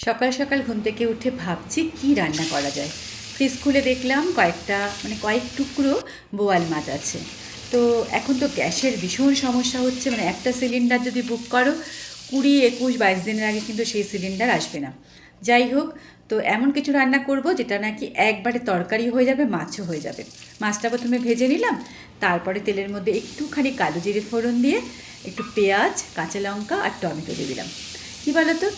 সকাল সকাল ঘুম থেকে উঠে ভাবছি কি রান্না করা যায়। ফ্রিজ খুলে দেখলাম কয়েক টুকরো বোয়াল মাছ আছে। তো এখন তো গ্যাসের ভীষণ সমস্যা হচ্ছে, একটা সিলিন্ডার যদি বুক করো 20, 21, 22 দিনের আগে কিন্তু সেই সিলিন্ডার আসবে না। যাই হোক, তো এমন কিছু রান্না করব যেটা নাকি একবারে তরকারি হয়ে যাবে, মাছও হয়ে যাবে। মাছটা প্রথমে ভেজে নিলাম, তারপরে তেলের মধ্যে একটুখানি কালো জিরে ফোড়ন দিয়ে একটু পেঁয়াজ, কাঁচা লঙ্কা আর টমেটো দিয়ে দিলাম। কী বলো তো,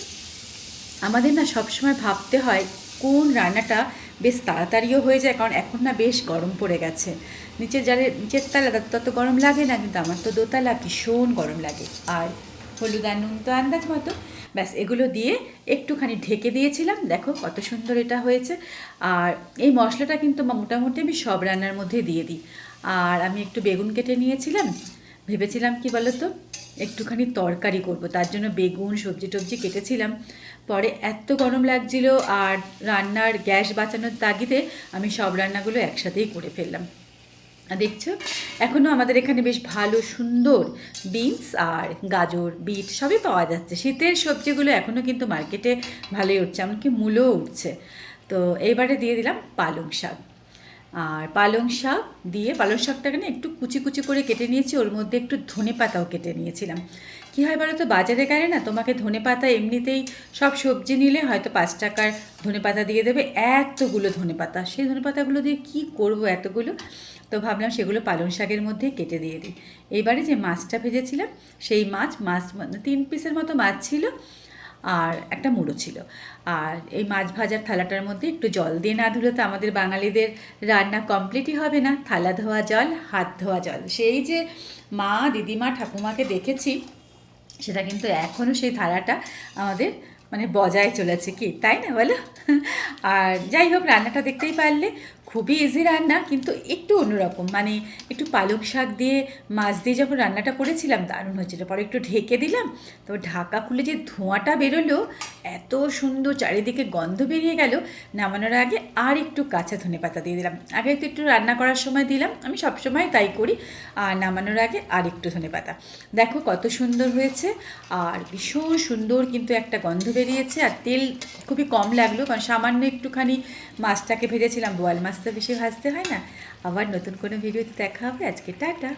আমাদের না সবসময় ভাবতে হয় কোন রান্নাটা বেশ তাড়াতাড়িও হয়ে যায়, কারণ এখন না বেশ গরম পড়ে গেছে। নিচের তালা তত গরম লাগে না, কিন্তু আমার তো দোতলা ভীষণ গরম লাগে। আর হলুদ আর নুন তো আন্দাজ মতো, ব্যাস এগুলো দিয়ে একটুখানি ঢেকে দিয়েছিলাম। দেখো কত সুন্দর এটা হয়েছে। আর এই মশলাটা কিন্তু মোটামুটি আমি সব রান্নার মধ্যে দিয়ে দিই। আর আমি একটু বেগুন কেটে নিয়েছিলাম, ভেবেছিলাম কি বলো তো, একটুখানি তরকারি করব, তার জন্য বেগুন সবজি টবজি কেটেছিলাম। পরে এত গরম লাগছিল, আর রান্নার গ্যাস বাঁচানোর তাগিদে আমি সব রান্নাগুলো একসাথেই করে ফেললাম। আর দেখছো, এখনও আমাদের এখানে বেশ ভালো সুন্দর বিনস আর গাজর, বিট সবই পাওয়া যাচ্ছে। শীতের সবজিগুলো এখনও কিন্তু মার্কেটে ভালোই উঠছে, এমনকি মূলও উঠছে। তো এইবারে দিয়ে দিলাম পালং শাক। আর পালং শাক দিয়ে, পালং শাকটাকে না একটু কুচি কুচি করে কেটে নিয়েছি, ওর মধ্যে একটু ধনে পাতাও কেটে নিয়েছিলাম। কী হয় বলো তো, বাজারে গেলে না তোমাকে ধনে পাতা এমনিতেই সব সবজি নিলে হয়তো 5 টাকার ধনে পাতা দিয়ে দেবে, এতগুলো ধনে পাতা, সেই ধনে পাতাগুলো দিয়ে কী করবো এতগুলো। তো ভাবলাম সেগুলো পালং শাকের মধ্যে কেটে দিয়ে দিই। এইবারে যে মাছটা ভেজেছিলাম, সেই মাছ 3 পিসের মতো মাছ ছিল, আর একটা মুড়ো ছিল। আর এই মাছ ভাজার থালাটার মধ্যে একটু জল দিয়ে না ধুলে তো আমাদের বাঙালিদের রান্না কমপ্লিটই হবে না। থালা ধোয়া জল, হাত ধোয়া জল, সেই যে মা, দিদিমা, ঠাকুমাকে দেখেছি, সেটা কিন্তু এখনও সেই ধারাটা আমাদের বজায় চলেছে, কি তাই না বলো? আর যাই হোক, রান্নাটা দেখতেই পারলে খুবই ইজি রান্না, কিন্তু একটু অন্যরকম। একটু পালং শাক দিয়ে মাছ দিয়ে যখন রান্নাটা করেছিলাম দারুণ হয়েছিল। পরে একটু ঢেকে দিলাম, তো ঢাকা খুলে যে ধোঁয়াটা বেরোলো, এত সুন্দর চারিদিকে গন্ধ বেরিয়ে গেল। নামানোর আগে আর একটু কাঁচা ধনেপাতা দিয়ে দিলাম। আগে তো একটু রান্না করার সময় দিলাম, আমি সবসময় তাই করি। আর নামানোর আগে আর একটু ধনেপাতা। দেখো কত সুন্দর হয়েছে, আর ভীষণ সুন্দর কিন্তু একটা গন্ধ বেরিয়েছে। আর তেল খুবই কম লাগলো, কারণ সামান্য একটুখানি মাছটাকে ভেজেছিলাম। বোয়াল মাছ তো বেশি ভাজতে হয় না। আবার নতুন কোনো ভিডিওতে দেখা হবে। আজকে টাটা।